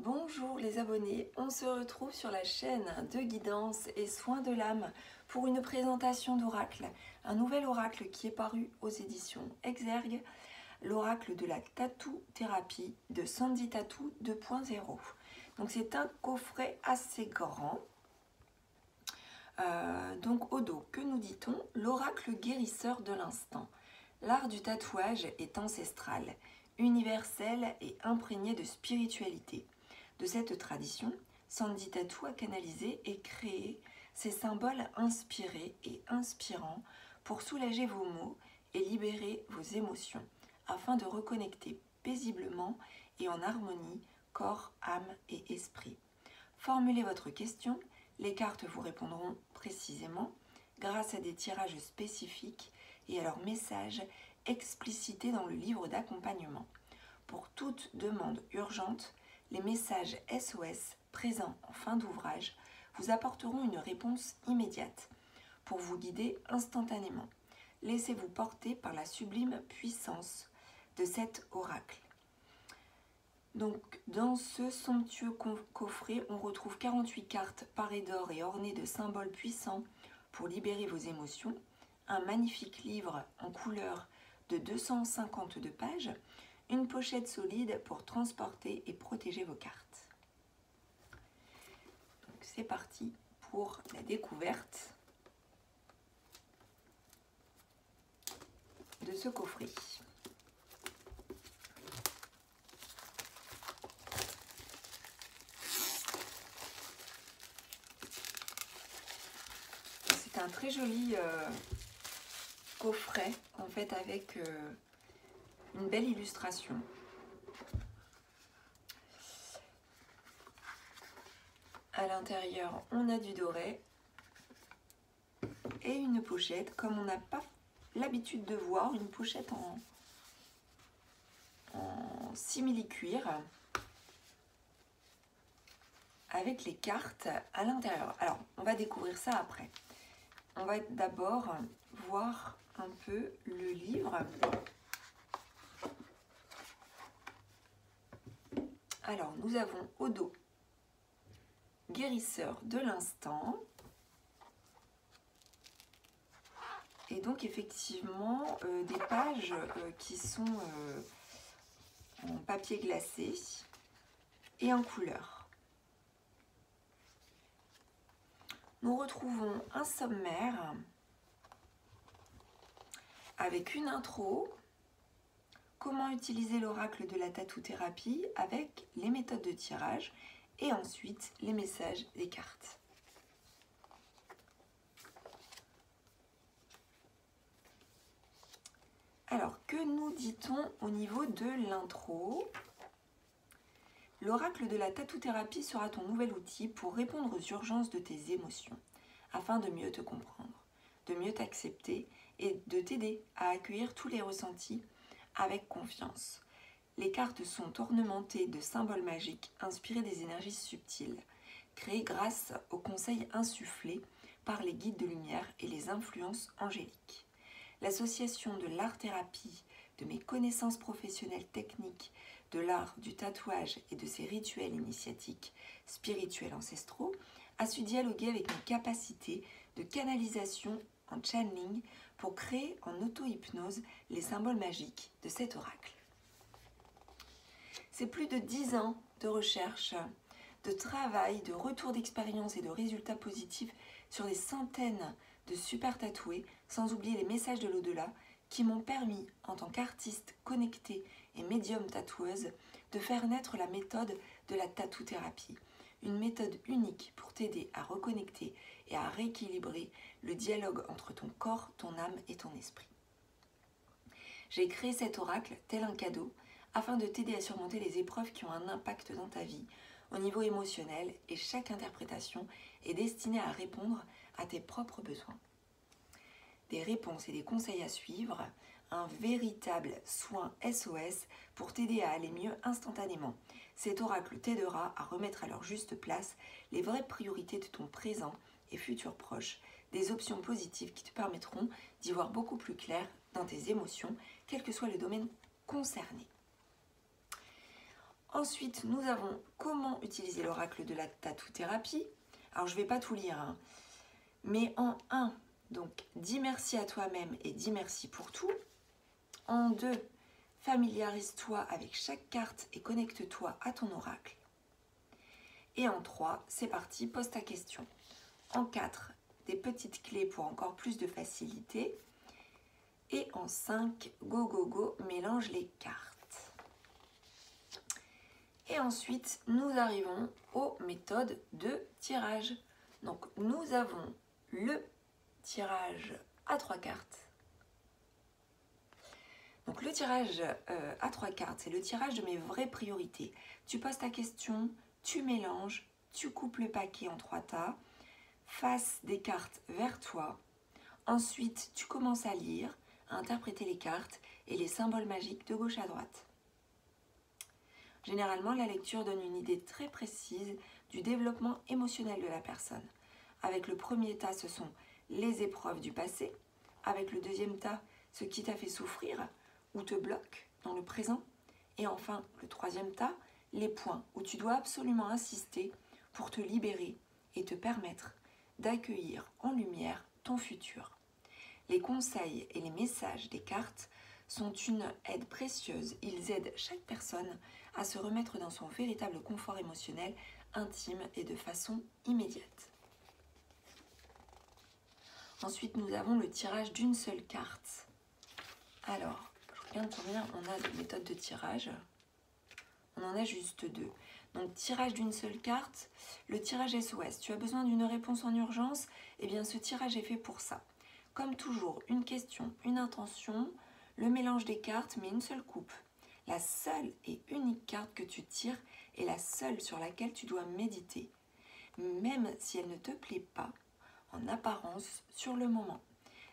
Bonjour les abonnés, on se retrouve sur la chaîne de guidance et soins de l'âme pour une présentation d'oracle. Un nouvel oracle qui est paru aux éditions Exergue, l'oracle de la tatou-thérapie de Sandy Tattoo 2.0. Donc c'est un coffret assez grand. Donc au dos, que nous dit-on? L'oracle guérisseur de l'instant. L'art du tatouage est ancestral, universel et imprégné de spiritualité. De cette tradition, Sandy Tattoo a canalisé et créé ces symboles inspirés et inspirants pour soulager vos maux et libérer vos émotions, afin de reconnecter paisiblement et en harmonie corps, âme et esprit. Formulez votre question, les cartes vous répondront précisément grâce à des tirages spécifiques et à leurs messages explicités dans le livre d'accompagnement. Pour toute demande urgente, les messages SOS présents en fin d'ouvrage vous apporteront une réponse immédiate pour vous guider instantanément. Laissez-vous porter par la sublime puissance de cet oracle. Donc, dans ce somptueux coffret, on retrouve 48 cartes parées d'or et ornées de symboles puissants pour libérer vos émotions, un magnifique livre en couleur de 252 pages, une pochette solide pour transporter et protéger vos cartes. Donc c'est parti pour la découverte de ce coffret. C'est un très joli coffret en fait avec une belle illustration. À l'intérieur, on a du doré et une pochette, comme on n'a pas l'habitude de voir, une pochette en simili-cuir avec les cartes à l'intérieur. Alors, on va découvrir ça après. On va d'abord voir un peu le livre. Alors, nous avons au dos guérisseur de l'instant. Et donc, effectivement, des pages qui sont en papier glacé et en couleur. Nous retrouvons un sommaire avec une intro. Comment utiliser l'oracle de la tatou-thérapie avec les méthodes de tirage et ensuite les messages des cartes. Alors, que nous dit-on au niveau de l'intro? L'oracle de la tatou-thérapie sera ton nouvel outil pour répondre aux urgences de tes émotions, afin de mieux te comprendre, de mieux t'accepter et de t'aider à accueillir tous les ressentis avec confiance. Les cartes sont ornementées de symboles magiques inspirés des énergies subtiles, créés grâce aux conseils insufflés par les guides de lumière et les influences angéliques. L'association de l'art-thérapie, de mes connaissances professionnelles techniques, de l'art du tatouage et de ses rituels initiatiques, spirituels ancestraux, a su dialoguer avec mes capacités de canalisation en channeling pour créer en auto-hypnose les symboles magiques de cet oracle. C'est plus de 10 ans de recherche, de travail, de retour d'expérience et de résultats positifs sur des centaines de super tatoués, sans oublier les messages de l'au-delà, qui m'ont permis, en tant qu'artiste connectée et médium tatoueuse, de faire naître la méthode de la tatou-thérapie. Une méthode unique pour t'aider à reconnecter et à rééquilibrer le dialogue entre ton corps, ton âme et ton esprit. J'ai créé cet oracle tel un cadeau afin de t'aider à surmonter les épreuves qui ont un impact dans ta vie au niveau émotionnel, et chaque interprétation est destinée à répondre à tes propres besoins. Des réponses et des conseils à suivre, un véritable soin SOS pour t'aider à aller mieux instantanément. Cet oracle t'aidera à remettre à leur juste place les vraies priorités de ton présent et futur proche, des options positives qui te permettront d'y voir beaucoup plus clair dans tes émotions, quel que soit le domaine concerné. Ensuite, nous avons comment utiliser l'oracle de la tatou-thérapie. Alors, je ne vais pas tout lire, hein, mais en 1, donc, dis merci à toi-même et dis merci pour tout. En 2, familiarise-toi avec chaque carte et connecte-toi à ton oracle. Et en 3, c'est parti, pose ta question. En 4, des petites clés pour encore plus de facilité. Et en 5, go go go, mélange les cartes. Et ensuite, nous arrivons aux méthodes de tirage. Donc, nous avons le tirage à 3 cartes. Donc, le tirage à 3 cartes, c'est le tirage de mes vraies priorités. Tu poses ta question, tu mélanges, tu coupes le paquet en 3 tas, face des cartes vers toi. Ensuite, tu commences à lire, à interpréter les cartes et les symboles magiques de gauche à droite. Généralement, la lecture donne une idée très précise du développement émotionnel de la personne. Avec le premier tas, ce sont les épreuves du passé. Avec le deuxième tas, ce qui t'a fait souffrir ou te bloque dans le présent. Et enfin, le troisième tas, les points où tu dois absolument insister pour te libérer et te permettre d'accueillir en lumière ton futur. Les conseils et les messages des cartes sont une aide précieuse. Ils aident chaque personne à se remettre dans son véritable confort émotionnel, intime et de façon immédiate. Ensuite, nous avons le tirage d'une seule carte. Alors, je regarde combien on a de méthodes de tirage. On en a juste 2. Donc, tirage d'une seule carte, le tirage SOS. Tu as besoin d'une réponse en urgence? Eh bien, ce tirage est fait pour ça. Comme toujours, une question, une intention, le mélange des cartes, mais une seule coupe. La seule et unique carte que tu tires est la seule sur laquelle tu dois méditer, même si elle ne te plaît pas, en apparence, sur le moment.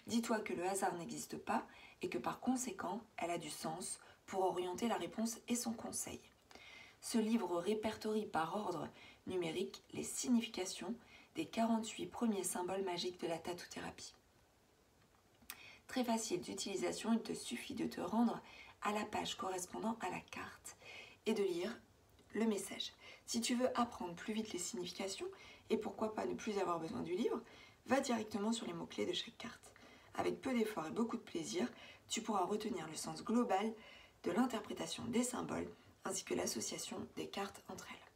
Dis-toi que le hasard n'existe pas et que par conséquent, elle a du sens pour orienter la réponse et son conseil. Ce livre répertorie par ordre numérique les significations des 48 premiers symboles magiques de la tatou-thérapie. Très facile d'utilisation, il te suffit de te rendre à la page correspondant à la carte et de lire le message. Si tu veux apprendre plus vite les significations et pourquoi pas ne plus avoir besoin du livre, va directement sur les mots-clés de chaque carte. Avec peu d'efforts et beaucoup de plaisir, tu pourras retenir le sens global de l'interprétation des symboles ainsi que l'association des cartes entre elles.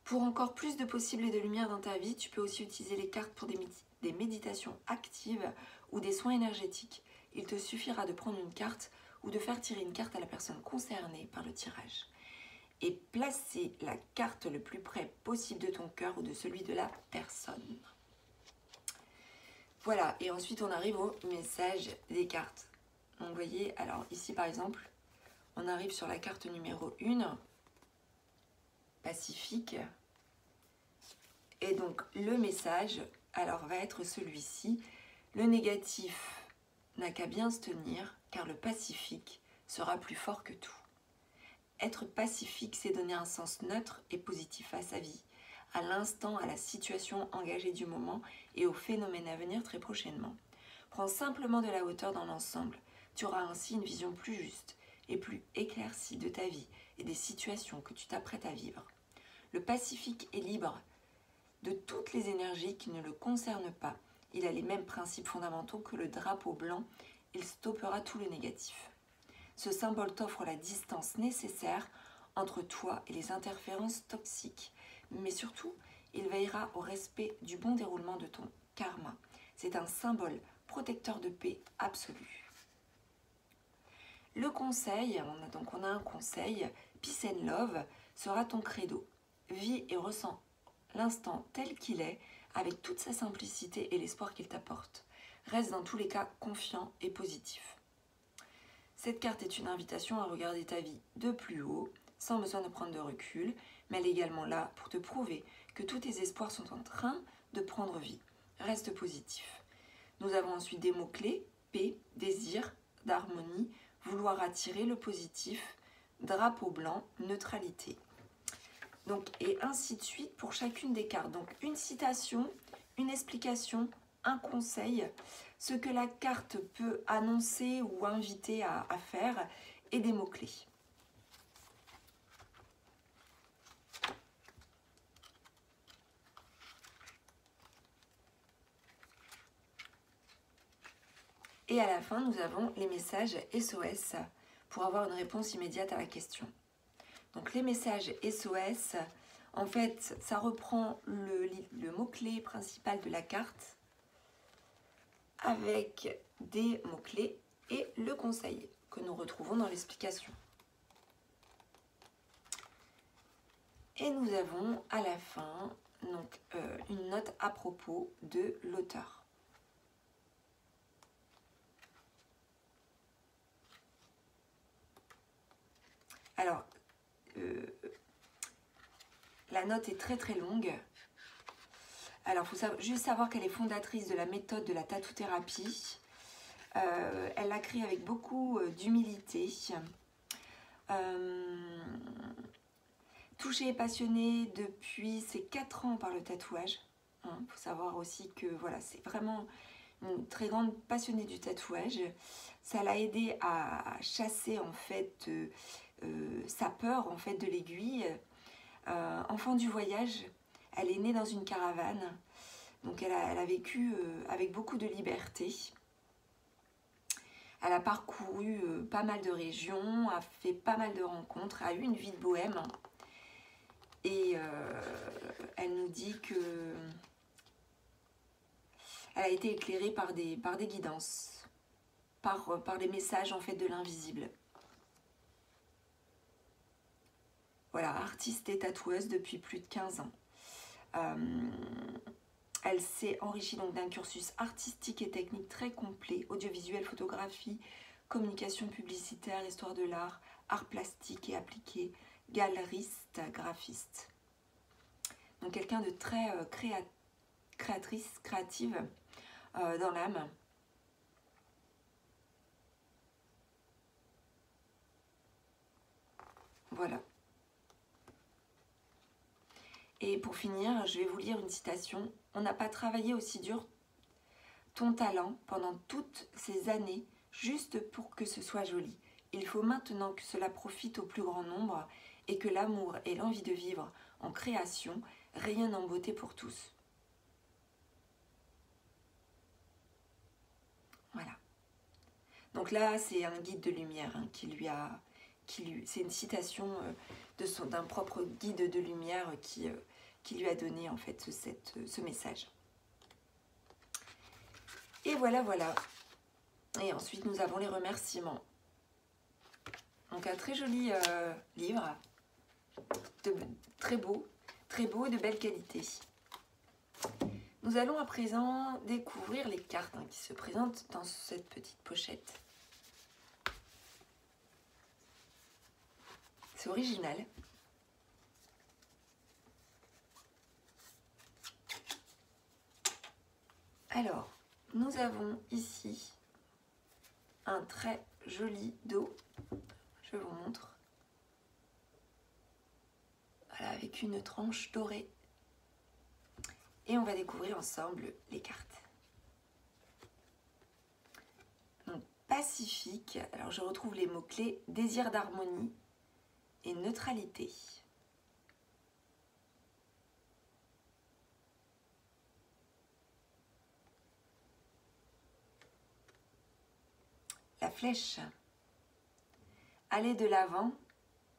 Pour encore plus de possibles et de lumière dans ta vie, tu peux aussi utiliser les cartes pour des méditations actives ou des soins énergétiques. Il te suffira de prendre une carte ou de faire tirer une carte à la personne concernée par le tirage. Et placer la carte le plus près possible de ton cœur ou de celui de la personne. Voilà, et ensuite on arrive au message des cartes. Donc vous voyez, alors ici par exemple, on arrive sur la carte numéro 1, Pacifique. Et donc le message, alors va être celui-ci. Le négatif n'a qu'à bien se tenir, car le pacifique sera plus fort que tout. Être pacifique, c'est donner un sens neutre et positif à sa vie, à l'instant, à la situation engagée du moment et aux phénomènes à venir très prochainement. Prends simplement de la hauteur dans l'ensemble. Tu auras ainsi une vision plus juste et plus éclaircie de ta vie et des situations que tu t'apprêtes à vivre. Le pacifique est libre de toutes les énergies qui ne le concernent pas. Il a les mêmes principes fondamentaux que le drapeau blanc. Il stoppera tout le négatif. Ce symbole t'offre la distance nécessaire entre toi et les interférences toxiques. Mais surtout, il veillera au respect du bon déroulement de ton karma. C'est un symbole protecteur de paix absolue. Le conseil, on a un conseil, Peace and Love, sera ton credo. Vis et ressens l'instant tel qu'il est, avec toute sa simplicité et l'espoir qu'il t'apporte. Reste dans tous les cas confiant et positif. Cette carte est une invitation à regarder ta vie de plus haut, sans besoin de prendre de recul, mais elle est également là pour te prouver que tous tes espoirs sont en train de prendre vie. Reste positif. Nous avons ensuite des mots-clés, paix, désir, d'harmonie, vouloir attirer le positif, drapeau blanc, neutralité. Donc, et ainsi de suite pour chacune des cartes. Donc une citation, une explication, un conseil, ce que la carte peut annoncer ou inviter à faire et des mots-clés. Et à la fin, nous avons les messages SOS pour avoir une réponse immédiate à la question. Donc les messages SOS, en fait, ça reprend le mot-clé principal de la carte avec des mots-clés et le conseil que nous retrouvons dans l'explication. Et nous avons à la fin donc, une note à propos de l'auteur. Alors, la note est très très longue. Alors, il faut juste savoir qu'elle est fondatrice de la méthode de la tattoo-thérapie. Elle l'a créée avec beaucoup d'humilité. Touchée et passionnée depuis ses 4 ans par le tatouage. Il faut savoir aussi que voilà, c'est vraiment une très grande passionnée du tatouage. Ça l'a aidé à chasser en fait sa peur en fait de l'aiguille. Enfant du voyage, elle est née dans une caravane. Donc elle a vécu avec beaucoup de liberté. Elle a parcouru pas mal de régions, a fait pas mal de rencontres, a eu une vie de bohème. Et elle nous dit que elle a été éclairée par des guidances, par des messages en fait de l'invisible. Voilà, artiste et tatoueuse depuis plus de 15 ans. Elle s'est enrichie donc d'un cursus artistique et technique très complet, audiovisuel, photographie, communication publicitaire, histoire de l'art, art plastique et appliqué, galeriste, graphiste. Donc quelqu'un de très créative dans l'âme. Voilà. Et pour finir, je vais vous lire une citation. « On n'a pas travaillé aussi dur ton talent pendant toutes ces années juste pour que ce soit joli. Il faut maintenant que cela profite au plus grand nombre et que l'amour et l'envie de vivre en création rayonnent en beauté pour tous. » Voilà. Donc là, c'est un guide de lumière hein, c'est une citation d'un propre guide de lumière qui lui a donné en fait ce message. Et voilà. Et ensuite, nous avons les remerciements. Donc un très joli livre, très beau et de belle qualité. Nous allons à présent découvrir les cartes qui se présentent dans cette petite pochette. C'est original. Alors, nous avons ici un très joli dos. Je vous montre. Voilà, avec une tranche dorée. Et on va découvrir ensemble les cartes. Donc, pacifique. Alors, je retrouve les mots-clés désir d'harmonie et neutralité. La flèche. Aller de l'avant,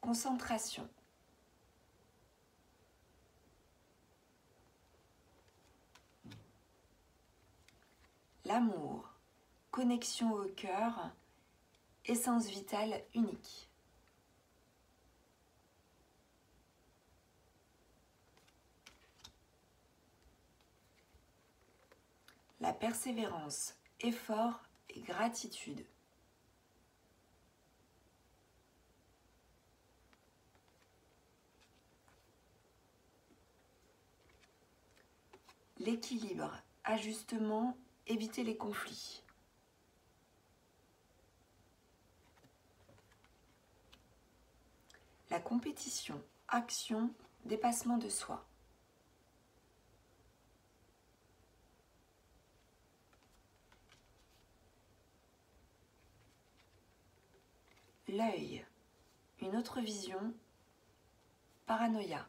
concentration. L'amour, connexion au cœur, essence vitale unique. La persévérance, effort et gratitude. L'équilibre, ajustement, éviter les conflits. La compétition, action, dépassement de soi. L'œil, une autre vision, paranoïa.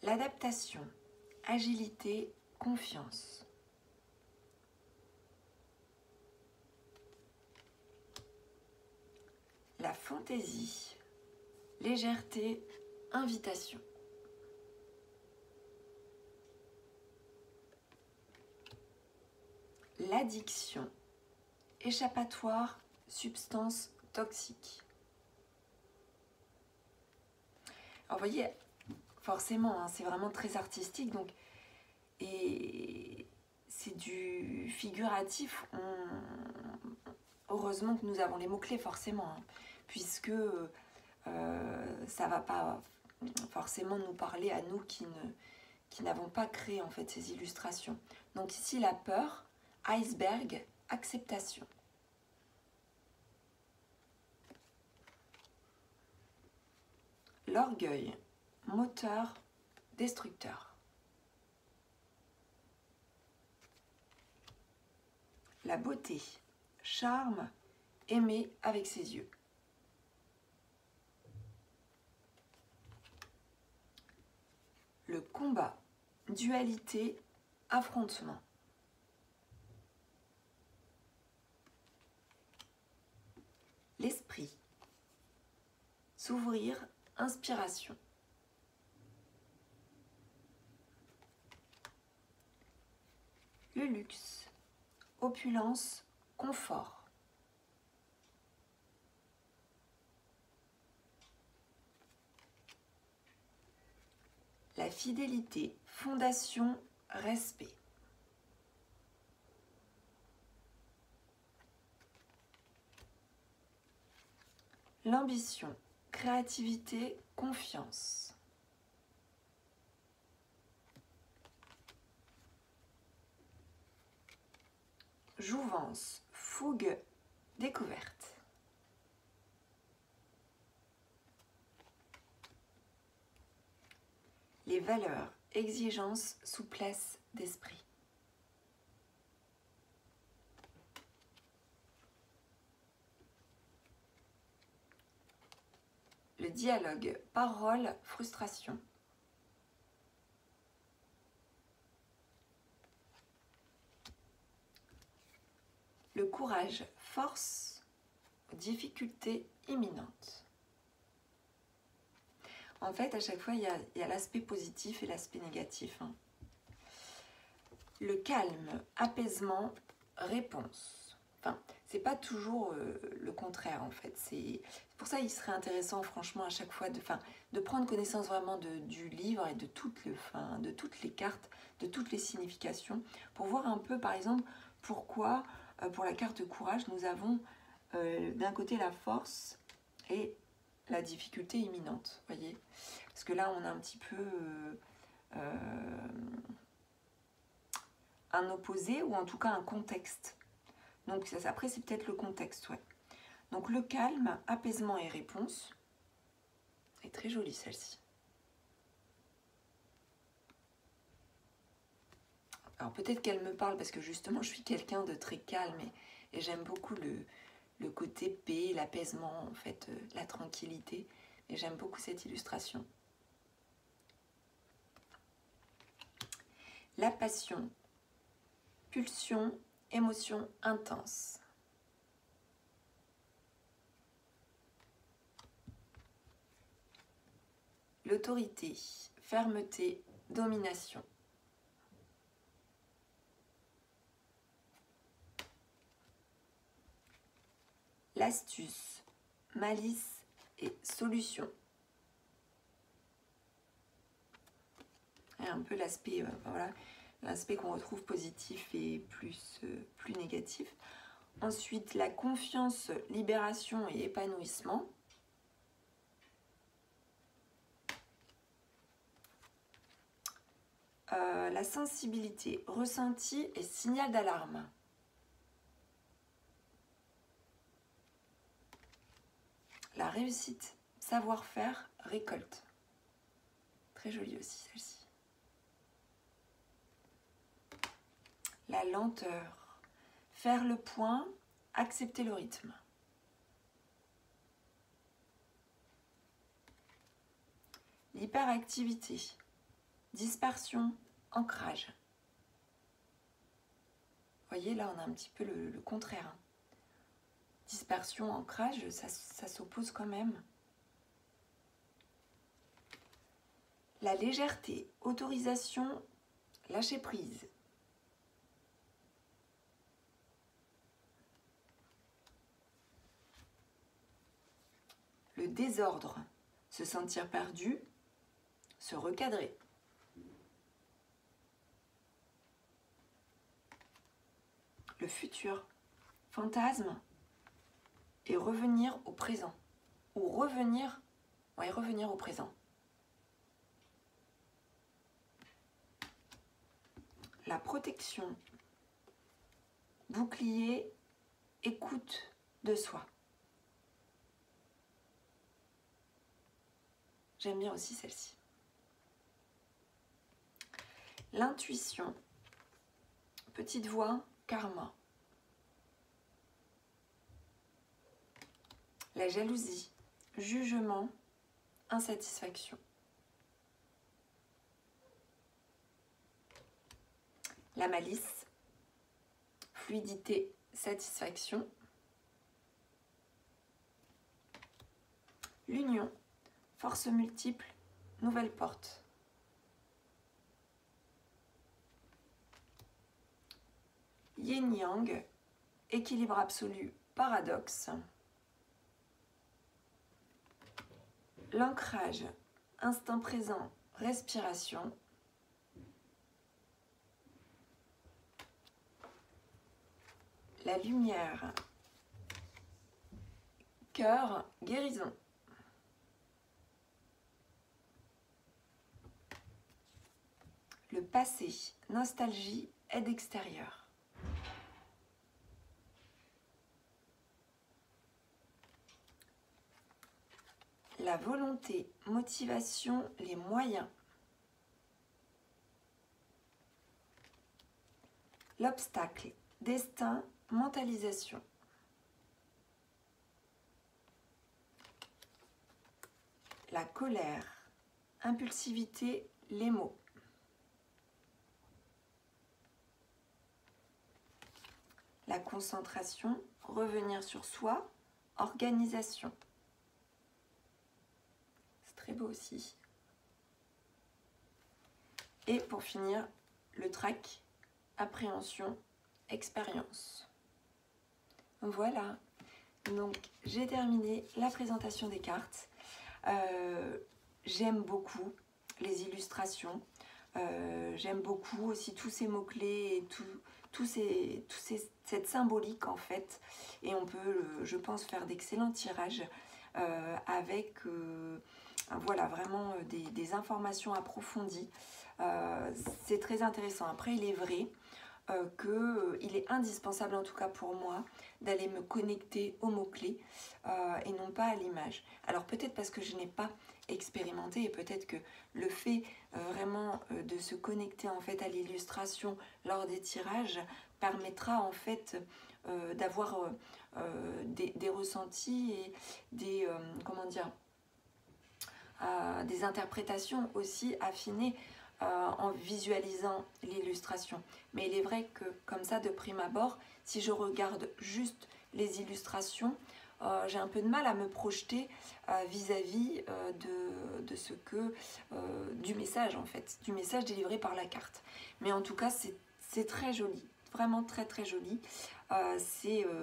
L'adaptation, agilité, confiance. La fantaisie, légèreté, invitation. L'addiction, échappatoire, substance toxique. Alors vous voyez, forcément, hein, c'est vraiment très artistique, donc, et c'est du figuratif. Heureusement que nous avons les mots-clés, forcément, hein, puisque ça ne va pas forcément nous parler à nous qui n'avons pas créé en fait ces illustrations. Donc ici, la peur, iceberg, acceptation. L'orgueil, moteur, destructeur. La beauté, charme, aimer avec ses yeux. Le combat, dualité, affrontement. L'esprit, s'ouvrir, inspiration. Le luxe, opulence, confort. La fidélité, fondation, respect. L'ambition, créativité, confiance. Jouvence, fougue, découverte. Les valeurs, exigence, souplesse d'esprit. Le dialogue, parole, frustration. Le courage, force, difficulté imminente. En fait, à chaque fois, il y a l'aspect positif et l'aspect négatif. Hein. Le calme, apaisement, réponse. Enfin, c'est pas toujours le contraire, en fait. C'est pour ça qu'il serait intéressant, franchement, à chaque fois, de prendre connaissance vraiment du livre et de toutes les cartes, de toutes les significations, pour voir un peu, par exemple, pourquoi, pour la carte courage, nous avons d'un côté la force et la difficulté imminente, voyez. Parce que là, on a un petit peu un opposé, ou en tout cas un contexte. Donc ça, après, c'est peut-être le contexte, ouais. Donc le calme, apaisement et réponse. C'est très jolie celle-ci. Alors peut-être qu'elle me parle parce que justement, je suis quelqu'un de très calme et j'aime beaucoup le côté paix, l'apaisement, en fait, la tranquillité. Et j'aime beaucoup cette illustration. La passion, pulsion, émotion intense. L'autorité, fermeté, domination. L'astuce, malice et solution. Et un peu l'aspect voilà, l'aspect qu'on retrouve positif et plus négatif. Ensuite, la confiance, libération et épanouissement. La sensibilité, ressenti et signal d'alarme. La réussite, savoir-faire, récolte. Très jolie aussi celle-ci. La lenteur, faire le point, accepter le rythme. L'hyperactivité, dispersion, ancrage. Vous voyez, là, on a un petit peu le contraire. Hein. Dispersion, ancrage, ça s'oppose quand même. La légèreté, autorisation, lâcher prise. Le désordre, se sentir perdu, se recadrer. Le futur, fantasme, et revenir au présent. Ou revenir au présent. La protection, bouclier, écoute de soi. J'aime bien aussi celle-ci. L'intuition, petite voix, karma. La jalousie, jugement, insatisfaction. La malice, fluidité, satisfaction. L'union, force multiple, nouvelle porte. Yin-yang, équilibre absolu, paradoxe. L'ancrage, instant présent, respiration. La lumière, cœur, guérison. Le passé, nostalgie, aide extérieure. La volonté, motivation, les moyens. L'obstacle, destin, mentalisation. La colère, impulsivité, les mots. La concentration, revenir sur soi, organisation. C'est très beau aussi. Et pour finir, le trac, appréhension, expérience. Voilà, donc j'ai terminé la présentation des cartes. J'aime beaucoup les illustrations. J'aime beaucoup aussi tous ces mots-clés et cette symbolique en fait. Et on peut, je pense, faire d'excellents tirages avec voilà, vraiment des informations approfondies. C'est très intéressant. Après, il est vrai qu'il est indispensable, en tout cas pour moi, d'aller me connecter aux mots-clés et non pas à l'image. Alors peut-être parce que je n'ai pas expérimenté et peut-être que le fait vraiment de se connecter en fait à l'illustration lors des tirages permettra en fait d'avoir des ressentis et des comment dire des interprétations aussi affinées en visualisant l'illustration. Mais il est vrai que comme ça, de prime abord, si je regarde juste les illustrations, j'ai un peu de mal à me projeter vis-à-vis de ce que du message en fait, du message délivré par la carte. Mais en tout cas, c'est très joli, vraiment très très joli. Il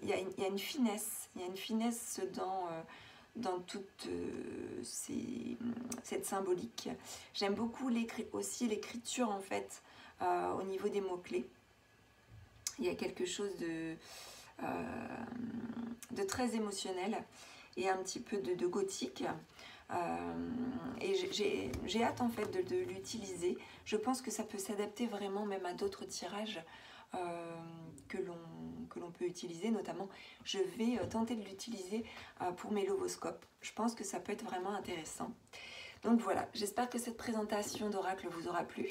y a une finesse, dans toute cette symbolique. J'aime beaucoup aussi l'écriture en fait au niveau des mots-clés. Il y a quelque chose de très émotionnel et un petit peu de gothique. Et j'ai hâte en fait de l'utiliser. Je pense que ça peut s'adapter vraiment même à d'autres tirages que l'on peut utiliser. Notamment, je vais tenter de l'utiliser pour mes lovoscopes. Je pense que ça peut être vraiment intéressant. Donc voilà, j'espère que cette présentation d'oracle vous aura plu.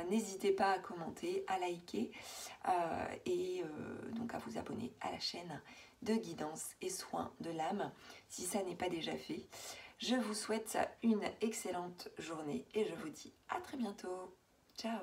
N'hésitez pas à commenter, à liker et donc à vous abonner à la chaîne de guidance et soins de l'âme si ça n'est pas déjà fait. Je vous souhaite une excellente journée et je vous dis à très bientôt. Ciao!